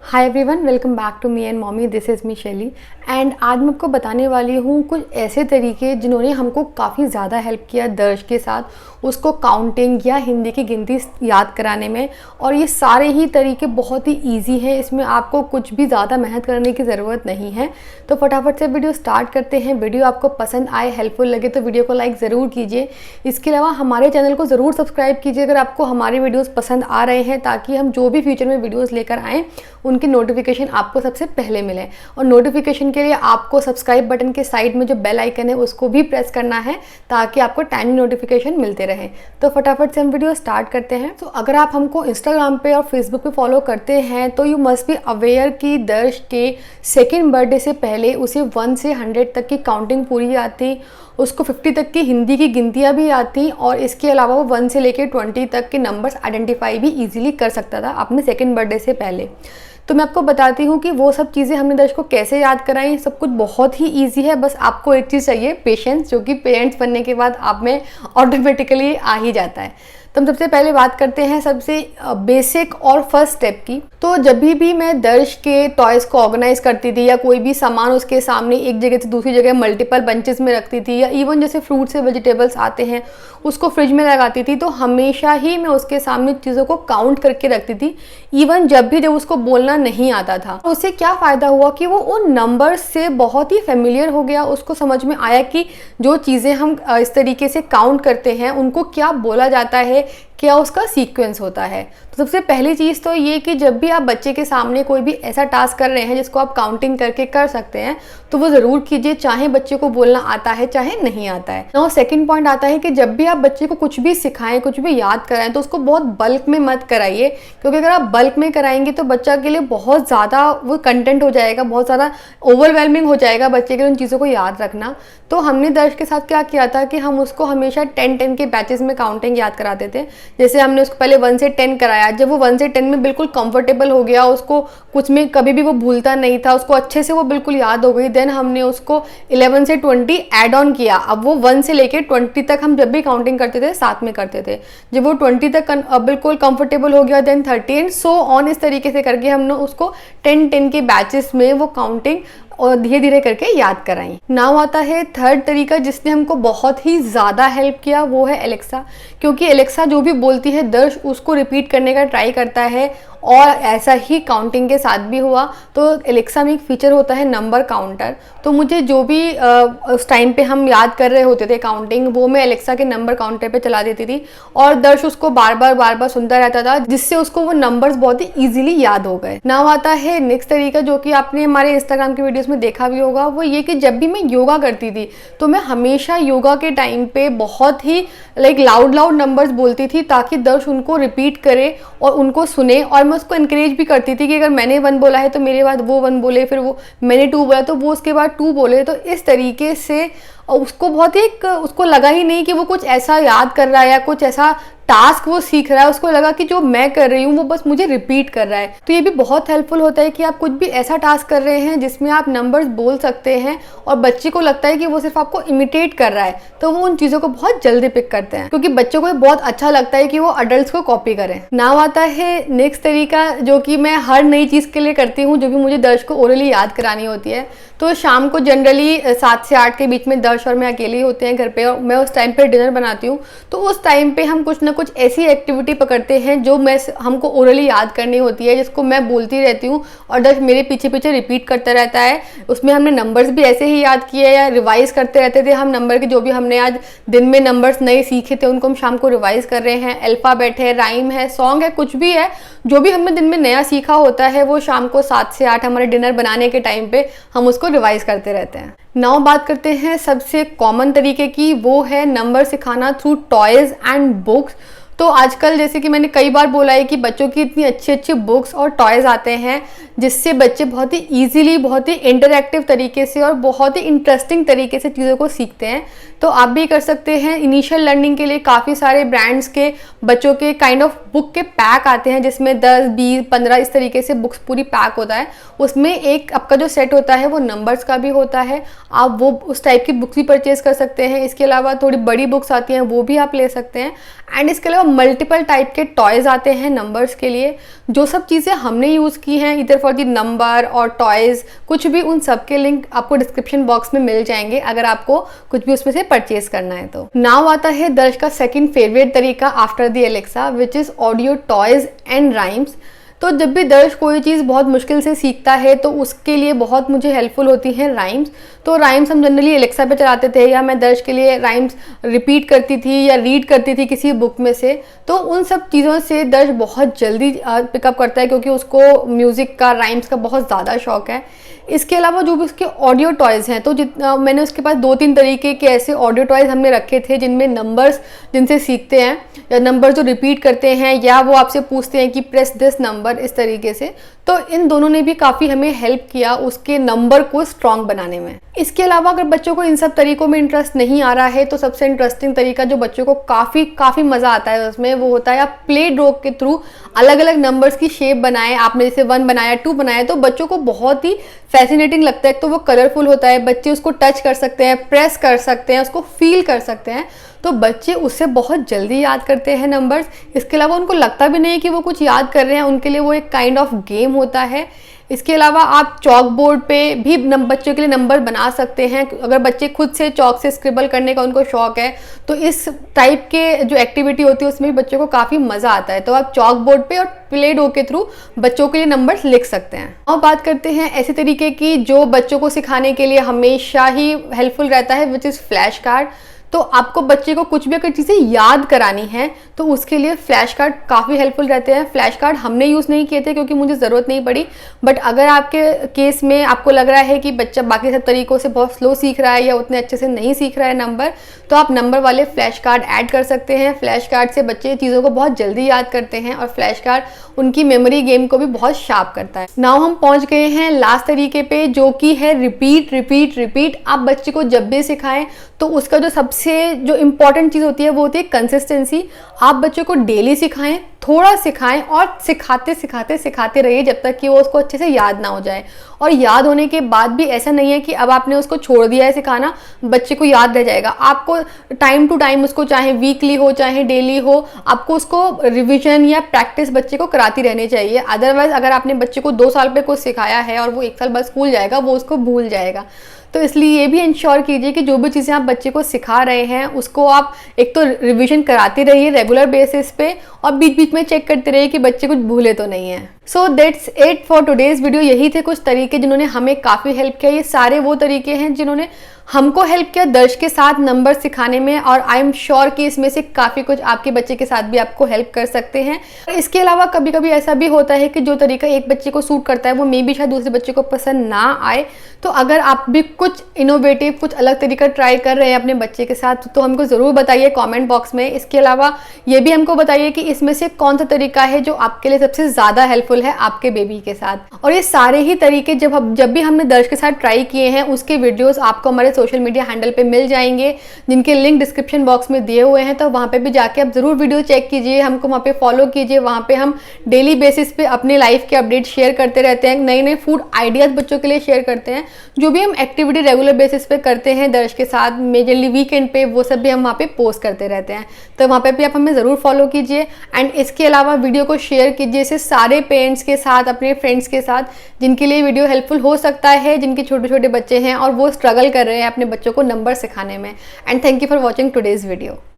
Hi everyone, welcome back to me and mommy. This is me Shaili एंड आज मैं आपको बताने वाली हूँ कुछ ऐसे तरीके जिन्होंने हमको काफ़ी ज़्यादा हेल्प किया दर्श के साथ उसको काउंटिंग या हिंदी की गिनती याद कराने में। और ये सारे ही तरीके बहुत ही इजी हैं, इसमें आपको कुछ भी ज़्यादा मेहनत करने की ज़रूरत नहीं है। तो फटाफट से वीडियो स्टार्ट करते हैं। वीडियो आपको पसंद आए, हेल्पफुल लगे तो वीडियो को लाइक ज़रूर कीजिए। इसके अलावा हमारे चैनल को ज़रूर सब्सक्राइब कीजिए अगर आपको हमारे वीडियोज़ पसंद आ रहे हैं, ताकि हम जो भी फ्यूचर में वीडियोज़ लेकर आएँ उनकी नोटिफिकेशन आपको सबसे पहले मिले। और नोटिफिकेशन के लिए आपको सब्सक्राइब बटन के साइड में जो बेल आइकन है उसको भी प्रेस करना है, ताकि आपको टाइमली नोटिफिकेशन मिलते रहे। तो फटाफट से हम वीडियो स्टार्ट करते हैं। तो अगर आप हमको इंस्टाग्राम पे और फेसबुक पे फॉलो करते हैं तो यू मस्ट बी अवेयर कि दर्श के सेकेंड बर्थडे से पहले उसे 1 से 100 तक की काउंटिंग पूरी आती, उसको 50 तक की हिंदी की गिनतियाँ भी आती, और इसके अलावा वो 1 से लेकर 20 तक के नंबर्स आइडेंटिफाई भी ईजिली कर सकता था अपने सेकेंड बर्थडे से पहले। तो मैं आपको बताती हूँ कि वो सब चीज़ें हमने दर्श को कैसे याद कराई। सब कुछ बहुत ही ईजी है, बस आपको एक चीज़ चाहिए, पेशेंस, जो कि पेरेंट्स बनने के बाद आप में ऑटोमेटिकली आ ही जाता है। तो हम सबसे पहले बात करते हैं सबसे बेसिक और फर्स्ट स्टेप की। तो जब भी मैं दर्श के टॉयज़ को ऑर्गेनाइज करती थी या कोई भी सामान उसके सामने एक जगह से दूसरी जगह मल्टीपल बंचेस में रखती थी, या इवन जैसे फ्रूट्स से वेजिटेबल्स आते हैं उसको फ्रिज में लगाती थी, तो हमेशा ही मैं उसके सामने चीज़ों को काउंट करके रखती थी, इवन जब उसको बोलना नहीं आता था। तो उससे क्या फ़ायदा हुआ कि वो उन नंबर्स से बहुत ही फेमिलियर हो गया। उसको समझ में आया कि जो चीज़ें हम इस तरीके से काउंट करते हैं उनको क्या बोला जाता है, क्या उसका सीक्वेंस होता है। तो सबसे पहली चीज़ तो ये कि जब भी आप बच्चे के सामने कोई भी ऐसा टास्क कर रहे हैं जिसको आप काउंटिंग करके कर सकते हैं, तो वो ज़रूर कीजिए, चाहे बच्चे को बोलना आता है चाहे नहीं आता है। और सेकंड पॉइंट आता है कि जब भी आप बच्चे को कुछ भी सिखाएं, कुछ भी याद कराएं, तो उसको बहुत बल्क में मत कराइए, क्योंकि अगर आप बल्क में कराएंगे तो बच्चा के लिए बहुत ज़्यादा वो कंटेंट हो जाएगा, बहुत ज़्यादा ओवरवेलमिंग हो जाएगा बच्चे के लिए उन चीज़ों को याद रखना। तो हमने दर्श के साथ क्या किया था कि हम उसको हमेशा 10-10 के बैचेस में काउंटिंग याद कराते थे। जैसे हमने उसको पहले 1 से 10 कराया, जब वो 1 से 10 में बिल्कुल कंफर्टेबल हो गया, उसको कुछ में कभी भी वो भूलता नहीं था, उसको अच्छे से वो बिल्कुल याद हो गई, देन हमने उसको 11 से 20 ऐड ऑन किया। अब वो 1 से लेके 20 तक हम जब भी काउंटिंग करते थे साथ में करते थे। जब वो 20 तक बिल्कुल कंफर्टेबल हो गया, देन 30 एंड सो ऑन, इस तरीके से करके हमने उसको 10-10 के बैचेस में वो काउंटिंग और धीरे धीरे करके याद कराई। नाउ आता है थर्ड तरीका जिसने हमको बहुत ही ज़्यादा हेल्प किया, वो है एलेक्सा। क्योंकि एलेक्सा जो भी बोलती है दर्श उसको रिपीट करने का ट्राई करता है, और ऐसा ही काउंटिंग के साथ भी हुआ। तो एलेक्सा में एक फीचर होता है नंबर काउंटर। तो मुझे जो भी उस टाइम पे हम याद कर रहे होते थे काउंटिंग, वो मैं एलेक्सा के नंबर काउंटर पे चला देती थी, और दर्श उसको बार बार सुनता रहता था, जिससे उसको वो नंबर्स बहुत ही ईजिली याद हो गए। नाउ आता है नेक्स्ट तरीका, जो कि आपने हमारे इंस्टाग्राम की वीडियोस में देखा भी होगा। वो ये कि जब भी मैं योगा करती थी तो मैं हमेशा योगा के टाइम पे बहुत ही लाउड नंबर्स बोलती थी, ताकि दर्श उनको रिपीट करे और उनको सुने। और मैं उसको इनकरेज भी करती थी कि अगर मैंने 1 बोला है तो मेरे बाद वो 1 बोले, फिर वो मैंने 2 बोला तो वो उसके बाद 2 बोले। तो इस तरीके से उसको बहुत ही उसको लगा ही नहीं कि वो कुछ ऐसा याद कर रहा है या कुछ ऐसा टास्क वो सीख रहा है, उसको लगा कि जो मैं कर रही हूँ वो बस मुझे रिपीट कर रहा है। तो ये भी बहुत हेल्पफुल होता है कि आप कुछ भी ऐसा टास्क कर रहे हैं जिसमें आप नंबर्स बोल सकते हैं और बच्चे को लगता है कि वो सिर्फ आपको इमिटेट कर रहा है, तो वो उन चीज़ों को बहुत जल्दी पिक करते हैं, क्योंकि बच्चों को बहुत अच्छा लगता है कि वो अडल्ट को कॉपी करें। नाउ आता है नेक्स्ट तरीका, जो कि मैं हर नई चीज़ के लिए करती हूँ, जो भी मुझे दर्श को ओरली याद करानी होती है। तो शाम को जनरली 7 से 8 के बीच में दर्श और मैं अकेले ही होते हैं घर पे, और मैं उस टाइम पे डिनर बनाती हूँ। तो उस टाइम पे हम कुछ ना कुछ ऐसी एक्टिविटी पकड़ते हैं जो हमको ओरली याद करनी होती है, जिसको मैं बोलती रहती हूँ और दर्श मेरे पीछे पीछे रिपीट करता रहता है। उसमें हमने नंबर्स भी ऐसे ही याद किए या रिवाइज करते रहते थे हम नंबर के, जो भी हमने आज दिन में नंबर्स नए सीखे थे उनको हम शाम को रिवाइज कर रहे हैं। अल्फाबेट है, राइम है, सॉन्ग है, कुछ भी है, जो भी हमने दिन में नया सीखा होता है वो शाम को 7 से 8 हमारे डिनर बनाने के टाइम पे हम उसको रिवाइज करते रहते हैं। नाउ बात करते हैं सबसे कॉमन तरीके की, वो है नंबर सिखाना थ्रू टॉयज एंड बुक्स। तो आजकल जैसे कि मैंने कई बार बोला है कि बच्चों की इतनी अच्छी अच्छी बुक्स और टॉयज़ आते हैं, जिससे बच्चे बहुत ही ईजिली, बहुत ही इंटरैक्टिव तरीके से और बहुत ही इंटरेस्टिंग तरीके से चीज़ों को सीखते हैं। तो आप भी कर सकते हैं। इनिशियल लर्निंग के लिए काफ़ी सारे ब्रांड्स के बच्चों के काइंड ऑफ बुक के पैक आते हैं, जिसमें 10, 20, 15 इस तरीके से बुक्स पूरी पैक होता है। उसमें एक आपका जो सेट होता है वो नंबर्स का भी होता है, आप वो उस टाइप की बुक्स भी परचेज कर सकते हैं। इसके अलावा थोड़ी बड़ी बुक्स आती हैं, वो भी आप ले सकते हैं। एंड इसके अलावा मल्टीपल टाइप के टॉयज़ आते हैं नंबर्स के लिए। जो सब चीज़ें हमने यूज़ की हैं इधर फॉर दी नंबर और टॉयज़, कुछ भी, उन सब के लिंक आपको डिस्क्रिप्शन बॉक्स में मिल जाएंगे अगर आपको कुछ भी उसमें से परचेज करना है तो। नाउ आता है दर्श का सेकंड फेवरेट तरीका after the Alexa, which is audio toys and rhymes. तो जब भी दर्श कोई चीज़ बहुत मुश्किल से सीखता है तो उसके लिए बहुत मुझे हेल्पफुल होती हैं राइम्स। तो राइम्स हम जनरली एलेक्सा पे चलाते थे, या मैं दर्श के लिए राइम्स रिपीट करती थी या रीड करती थी किसी बुक में से। तो उन सब चीज़ों से दर्श बहुत जल्दी पिकअप करता है, क्योंकि उसको म्यूज़िक का, राइम्स का बहुत ज़्यादा शौक है। इसके अलावा जो भी उसके ऑडियो टॉयज़ हैं, तो मैंने उसके पास 2-3 तरीके के ऐसे ऑडियो टॉयज़ हमने रखे थे जिनमें नंबर्स जिनसे सीखते हैं, या नंबर जो रिपीट करते हैं, या वो आपसे पूछते हैं कि प्रेस दिस नंबर, इस तरीके से। तो इन दोनों ने भी काफ़ी हमें हेल्प किया उसके नंबर को स्ट्रॉन्ग बनाने में। इसके अलावा अगर बच्चों को इन सब तरीकों में इंटरेस्ट नहीं आ रहा है तो सबसे इंटरेस्टिंग तरीका जो बच्चों को काफ़ी मज़ा आता है उसमें, वो होता है आप प्ले डॉ के थ्रू अलग अलग नंबर्स की शेप बनाएं। आपने जैसे 1 बनाया, 2 बनाया, तो बच्चों को बहुत ही फैसिनेटिंग लगता है। तो वो कलरफुल होता है, बच्चे उसको टच कर सकते हैं, प्रेस कर सकते हैं, उसको फील कर सकते हैं, तो बच्चे उससे बहुत जल्दी याद करते हैं नंबर्स। इसके अलावा उनको लगता भी नहीं है कि वो कुछ याद कर रहे हैं, उनके लिए वो एक काइंड ऑफ गेम होता है। इसके अलावा आप चॉक बोर्ड पे भी बच्चों के लिए नंबर बना सकते हैं। अगर बच्चे खुद से चॉक से स्क्रिबल करने का उनको शौक है तो इस टाइप के जो एक्टिविटी होती है उसमें भी बच्चों को काफ़ी मज़ा आता है। तो आप चॉक बोर्ड पे और प्ले डो के थ्रू बच्चों के लिए नंबर्स लिख सकते हैं। और बात करते हैं ऐसे तरीके की जो बच्चों को सिखाने के लिए हमेशा ही हेल्पफुल रहता है, विच इज़ फ्लैश कार्ड। तो आपको बच्चे को कुछ भी अगर चीज़ें याद करानी है तो उसके लिए फ्लैश कार्ड काफ़ी हेल्पफुल रहते हैं। फ्लैश कार्ड हमने यूज़ नहीं किए थे क्योंकि मुझे ज़रूरत नहीं पड़ी, बट अगर आपके केस में आपको लग रहा है कि बच्चा बाकी सब तरीक़ों से बहुत स्लो सीख रहा है या उतने अच्छे से नहीं सीख रहा है नंबर, तो आप नंबर वाले फ्लैश कार्ड ऐड कर सकते हैं। फ्लैश कार्ड से बच्चे चीज़ों को बहुत जल्दी याद करते हैं और फ्लैश कार्ड उनकी मेमोरी गेम को भी बहुत शार्प करता है। नाउ हम पहुँच गए हैं लास्ट तरीके पे, जो कि है रिपीट रिपीट रिपीट। आप बच्चे को जब भी सिखाएं तो उसका जो सबसे जो इम्पॉर्टेंट चीज़ होती है वो होती है कंसिस्टेंसी। आप बच्चों को डेली सिखाएं, थोड़ा सिखाएं और सिखाते सिखाते सिखाते रहिए जब तक कि वो उसको अच्छे से याद ना हो जाए। और याद होने के बाद भी ऐसा नहीं है कि अब आपने उसको छोड़ दिया है सिखाना, बच्चे को याद रह जाएगा। आपको टाइम टू टाइम उसको, चाहे वीकली हो चाहे डेली हो, आपको उसको रिवीजन या प्रैक्टिस बच्चे को कराती रहनी चाहिए। अदरवाइज अगर आपने बच्चे को 2 साल पे कुछ सिखाया है और वो 1 साल बाद स्कूल जाएगा, वो उसको भूल जाएगा। तो इसलिए ये भी इंश्योर कीजिए कि जो भी चीज़ें आप बच्चे को सिखा रहे हैं उसको आप एक तो रिवीजन कराते रहिए रेगुलर बेसिस पे, और बीच बीच में चेक करते रहिए कि बच्चे कुछ भूले तो नहीं है। So that's it for today's video. यही थे कुछ तरीके जिन्होंने हमें काफ़ी हेल्प किया। ये सारे वो तरीके हैं जिन्होंने हमको हेल्प किया दर्श के साथ नंबर सिखाने में, और आई एम श्योर कि इसमें से काफ़ी कुछ आपके बच्चे के साथ भी आपको हेल्प कर सकते हैं। इसके अलावा कभी कभी ऐसा भी होता है कि जो तरीका एक बच्चे को सूट करता है वो मे बी शायद दूसरे बच्चे को पसंद ना आए। तो अगर आप भी कुछ इनोवेटिव, कुछ अलग तरीका ट्राई कर रहे हैं अपने बच्चे के साथ तो हमको ज़रूर बताइए कमेंट बॉक्स में। इसके अलावा ये भी हमको बताइए कि इसमें से कौन सा तरीका है जो आपके लिए सबसे ज़्यादा हेल्पफुल है आपके बेबी के साथ। और ये सारे ही तरीके जब भी हमने दर्श के साथ ट्राई किए हैं उसके वीडियोज़ आपको हमारे सोशल मीडिया हैंडल पे मिल जाएंगे, जिनके लिंक डिस्क्रिप्शन बॉक्स में दिए हुए हैं। तो वहाँ पे भी जाके आप ज़रूर वीडियो चेक कीजिए, हमको वहाँ पे फॉलो कीजिए। वहाँ पे हम डेली बेसिस पे अपने लाइफ के अपडेट शेयर करते रहते हैं, नए नए फूड आइडियाज़ बच्चों के लिए शेयर करते हैं। जो भी हम एक्टिविटी रेगुलर बेसिस पे करते हैं दर्श के साथ, मेजरली वीकेंड पे, वो सब भी हम वहाँ पे पोस्ट करते रहते हैं। तो वहाँ पे भी आप हमें ज़रूर फॉलो कीजिए। एंड इसके अलावा वीडियो को शेयर कीजिए इसे सारे पेरेंट्स के साथ, अपने फ्रेंड्स के साथ, जिनके लिए वीडियो हेल्पफुल हो सकता है, जिनके छोटे छोटे बच्चे हैं और वो स्ट्रगल कर रहे हैं अपने बच्चों को नंबर सिखाने में। And thank you for watching today's video.